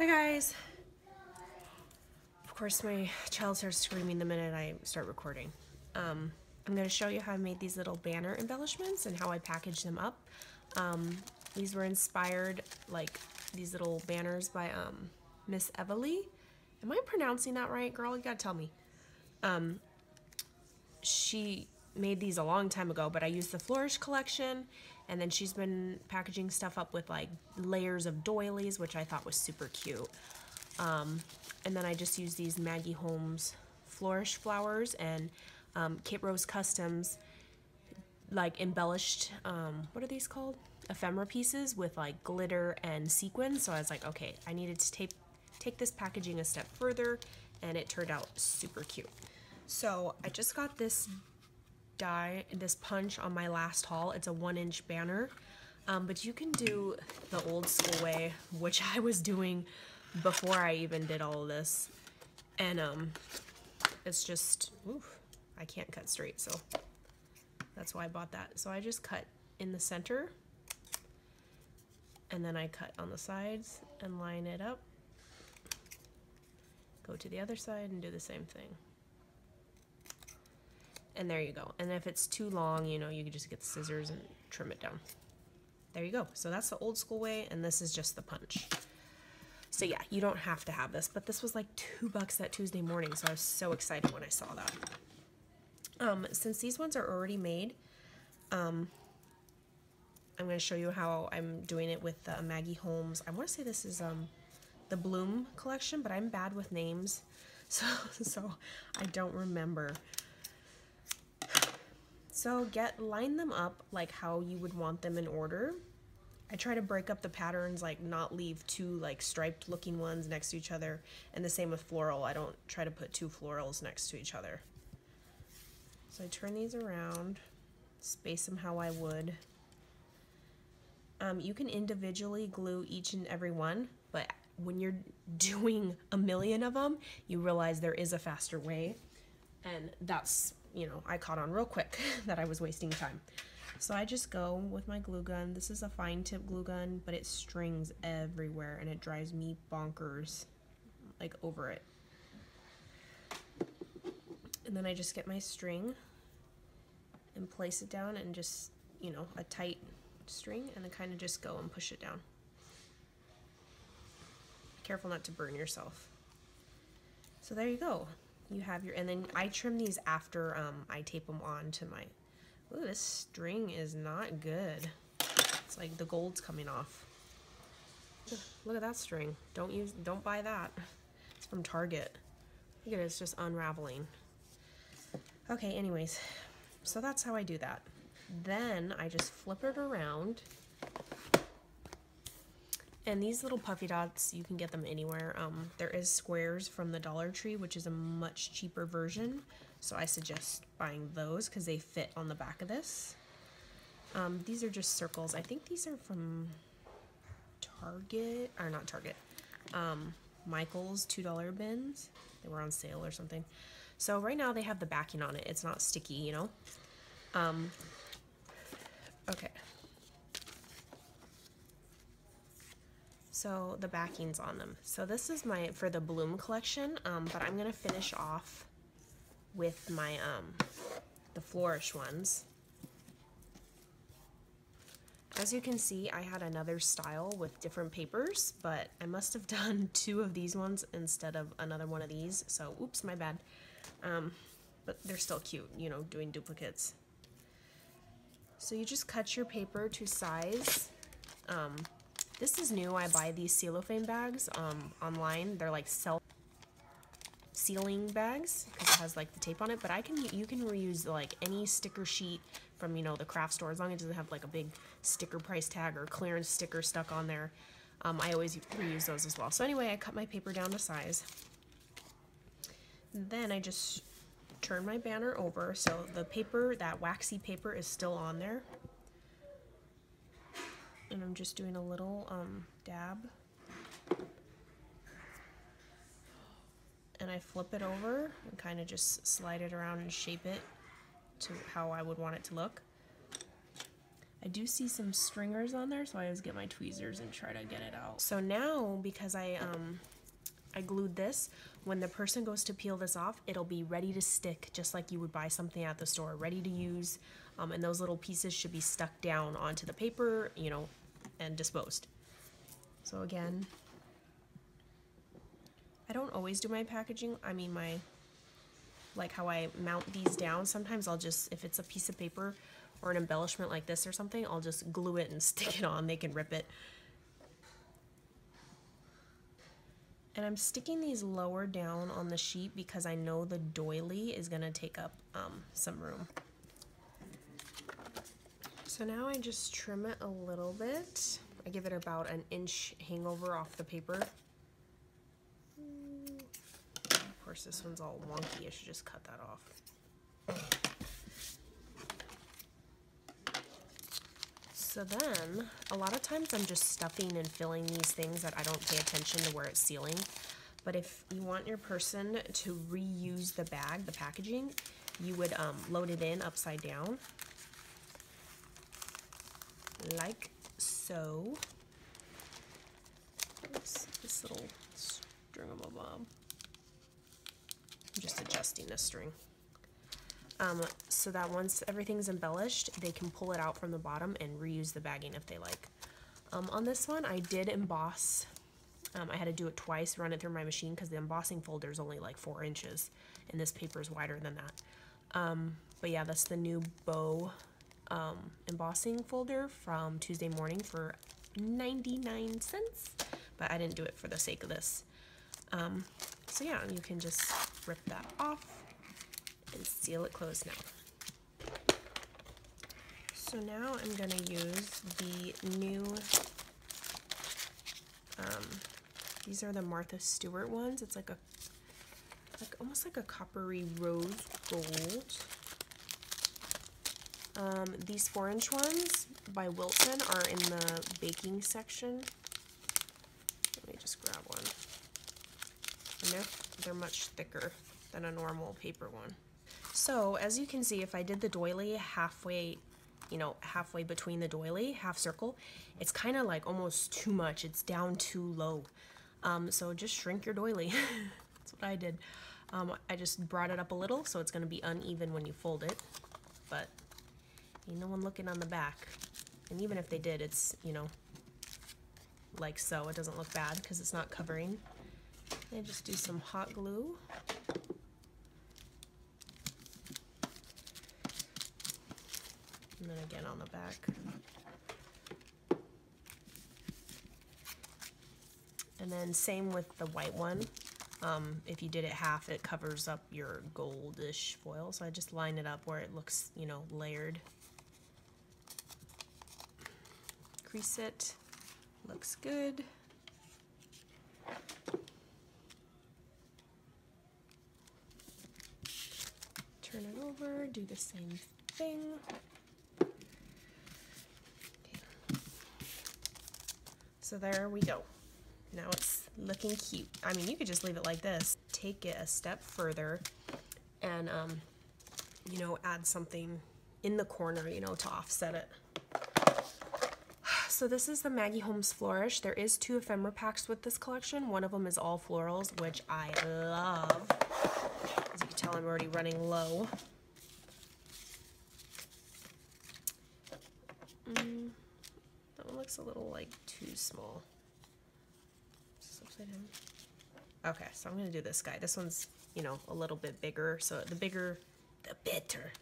guys! Of course my child starts screaming the minute I start recording. I'm going to show you how I made these little banner embellishments and how I packaged them up. These were inspired, like these little banners by Miss Evely. Am I pronouncing that right, girl? You gotta tell me. She made these a long time ago, but I used the Flourish collection, and then she's been packaging stuff up with like layers of doilies, which I thought was super cute. And then I just used these Maggie Holmes Flourish flowers and Kate Rose Customs like embellished, what are these called? Ephemera pieces with like glitter and sequins. So I was like, okay, I needed to take this packaging a step further, and it turned out super cute. So I just got this this punch on my last haul. It's a 1-inch banner, but you can do the old school way, which I was doing before I even did all of this. And it's just, oof, I can't cut straight, so that's why I bought that. So I just cut in the center, and then I cut on the sides and line it up. Go to the other side and do the same thing. And there you go. And if it's too long, you know, you can just get the scissors and trim it down. There you go. So that's the old school way, and this is just the punch. So yeah, you don't have to have this, but this was like $2 that Tuesday morning, so I was so excited when I saw that. Since these ones are already made, I'm going to show you how I'm doing it with Maggie Holmes. I want to say this is the Bloom collection, but I'm bad with names, so I don't remember. So line them up like how you would want them in order. I try to break up the patterns, like not leave two like striped looking ones next to each other, and the same with floral. I don't try to put two florals next to each other. So I turn these around, space them how I would. You can individually glue each and every one, but when you're doing a million of them, you realize there is a faster way, and that's, you know, I caught on real quick that I was wasting time. So I just go with my glue gun. This is a fine tip glue gun, but it strings everywhere and it drives me bonkers, like over it. And then I just get my string and place it down, and just, you know, a tight string, and then kind of just go and push it down. Careful not to burn yourself. So there you go. You have your, and then I trim these after I tape them on to my, ooh, this string is not good. It's like the gold's coming off. Look at that string. Don't buy that. It's from Target. Look at it, it's just unraveling. Okay, anyways, so that's how I do that. Then I just flip it around. And these little puffy dots, you can get them anywhere. There is squares from the Dollar Tree, which is a much cheaper version. So I suggest buying those because they fit on the back of this. These are just circles. I think these are from Target, or not Target, Michael's $2 bins. They were on sale or something. So right now they have the backing on it. It's not sticky, you know. Okay. So the backing's on them. So this is for the Bloom collection, but I'm gonna finish off with my the Flourish ones. As you can see, I had another style with different papers, but I must have done 2 of these ones instead of another one of these. So oops, my bad. But they're still cute, you know, doing duplicates. So you just cut your paper to size. This is new. I buy these cellophane bags online. They're like self-sealing bags because it has like the tape on it. But you can reuse like any sticker sheet from, you know, the craft store, as long as it doesn't have like a big sticker price tag or clearance sticker stuck on there. I always reuse those as well. So anyway, I cut my paper down to size. Then I just turn my banner over so the paper, that waxy paper, is still on there. And I'm just doing a little dab. And I flip it over and kind of just slide it around and shape it to how I would want it to look. I do see some stringers on there, so I always get my tweezers and try to get it out. So now, because I glued this, when the person goes to peel this off, it'll be ready to stick, just like you would buy something at the store, ready to use, and those little pieces should be stuck down onto the paper, you know, and disposed. So again, I don't always do my packaging, I mean like how I mount these down. Sometimes I'll just, if it's a piece of paper or an embellishment like this or something, I'll just glue it and stick it on. They can rip it. And I'm sticking these lower down on the sheet because I know the doily is gonna take up some room. So now I just trim it a little bit. I give it about an inch hangover off the paper. Of course, this one's all wonky. I should just cut that off. So then, a lot of times I'm just stuffing and filling these things that I don't pay attention to where it's sealing. But if you want your person to reuse the bag, the packaging, you would load it in upside down. Like so. Oops, this little string-a-bob. I'm just adjusting this string. So that once everything's embellished, they can pull it out from the bottom and reuse the bagging if they like. On this one, I did emboss. I had to do it twice, run it through my machine, because the embossing folder is only like 4 inches, and this paper is wider than that. But yeah, that's the new bow embossing folder from Tuesday Morning for 99 cents, but I didn't do it for the sake of this. So yeah, you can just rip that off and seal it closed now. So now I'm going to use the new, these are the Martha Stewart ones. It's like almost like a coppery rose gold. These 4-inch ones by Wilson are in the baking section. Let me just grab one. And they're much thicker than a normal paper one. So as you can see, if I did the doily halfway, you know, halfway between the doily, half circle, it's kind of like almost too much. It's down too low. So just shrink your doily. That's what I did. I just brought it up a little, so it's going to be uneven when you fold it, but ain't no one looking on the back. And even if they did, it's, you know, like so. It doesn't look bad because it's not covering. And just do some hot glue. And then again on the back. And then same with the white one. If you did it half, it covers up your goldish foil. So I just line it up where it looks, you know, layered. Crease it. Looks good. Turn it over, do the same thing. Okay. So there we go. Now it's looking cute. I mean, you could just leave it like this. Take it a step further and, you know, add something in the corner, you know, to offset it. So this is the Maggie Holmes Flourish. There is 2 ephemera packs with this collection. One of them is all florals, which I love. As you can tell, I'm already running low. That one looks a little like too small. Okay, so I'm gonna do this guy. This one's, you know, a little bit bigger. So the bigger, the better.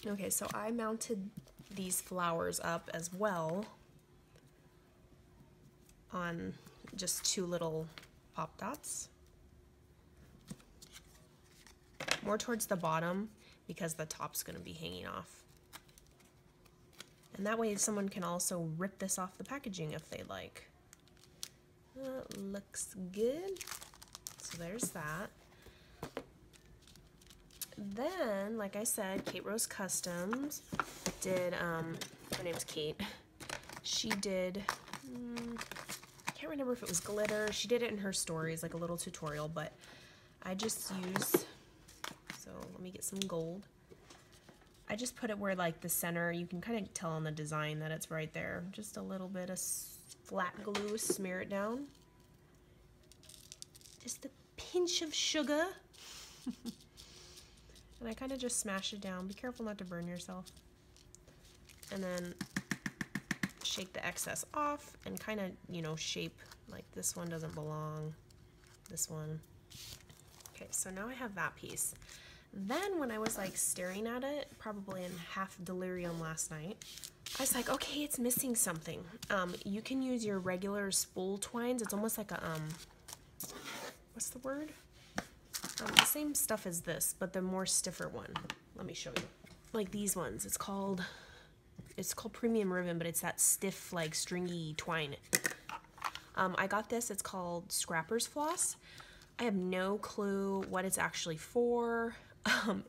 Okay, so I mounted these flowers up as well on just 2 little pop dots. More towards the bottom because the top's gonna be hanging off. And that way someone can also rip this off the packaging if they like. Looks good. So there's that. Then, like I said, Kate Rose Customs did, her name's Kate. She did, I can't remember if it was glitter. She did it in her stories, like a little tutorial, but I just used, so let me get some gold. I just put it where like the center, you can kind of tell on the design that it's right there. Just a little bit of flat glue, smear it down. Just a pinch of sugar. And I kind of just smash it down. Be careful not to burn yourself. And then shake the excess off and kind of, you know, shape like this one doesn't belong. This one. Okay, so now I have that piece. Then when I was like staring at it, probably in half delirium last night, I was like, okay, it's missing something. You can use your regular spool twines. It's almost like a, what's the word? The same stuff as this, but the more stiffer one. Let me show you. Like these ones, it's called premium ribbon, but it's that stiff, like stringy twine. I got this, it's called Scrapper's Floss. I have no clue what it's actually for.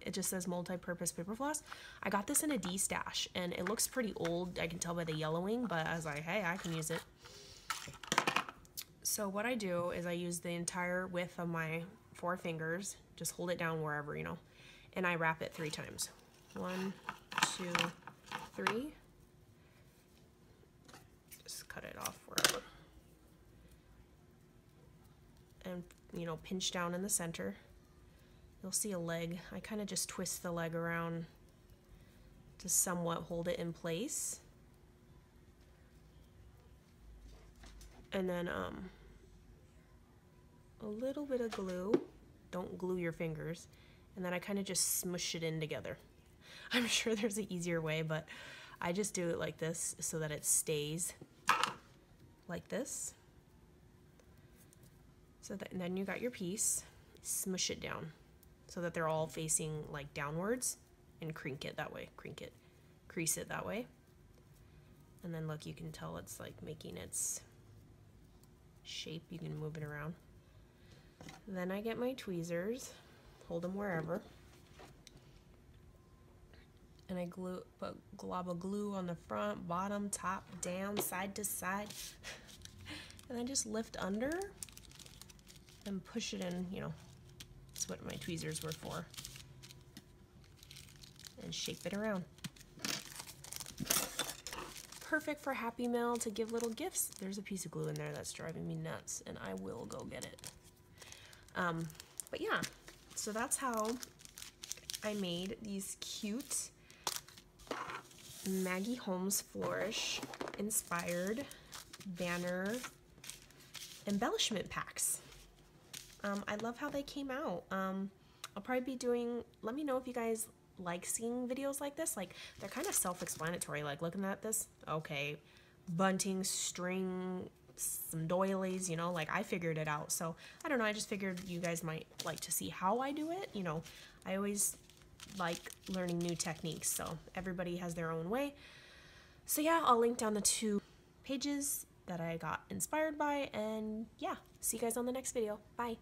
It just says multi-purpose paper floss. I got this in a D-stash and it looks pretty old. I can tell by the yellowing, but I was like, hey, I can use it. So what I do is I use the entire width of my 4 fingers, just hold it down wherever, you know, and I wrap it 3 times. 1, 2, 3. Just cut it off wherever. And, you know, pinch down in the center. You'll see a leg. I kind of just twist the leg around to somewhat hold it in place. And then a little bit of glue. Don't glue your fingers. And then I kind of just smush it in together. I'm sure there's an easier way, but I just do it like this so that it stays like this. So that, and then you got your piece. Smush it down so that they're all facing like downwards, and crink it that way. Crink it. Crease it that way. And then look, you can tell it's like making its shape. You can move it around. Then I get my tweezers, hold them wherever, and I put glob of glue on the front, bottom, top, down, side to side, and I just lift under and push it in, you know, that's what my tweezers were for, and shape it around. Perfect for Happy Mail to give little gifts. There's a piece of glue in there that's driving me nuts, and I will go get it. But yeah, so that's how I made these cute Maggie Holmes Flourish inspired banner embellishment packs. I love how they came out. I'll probably be doing, let me know if you guys like seeing videos like this. Like, they're kind of self-explanatory. Like, looking at this, okay, bunting, string, some doilies, you know, like I figured it out. So I don't know, I just figured you guys might like to see how I do it. You know, I always like learning new techniques, so everybody has their own way. So yeah, I'll link down the 2 pages that I got inspired by, and yeah, see you guys on the next video. Bye.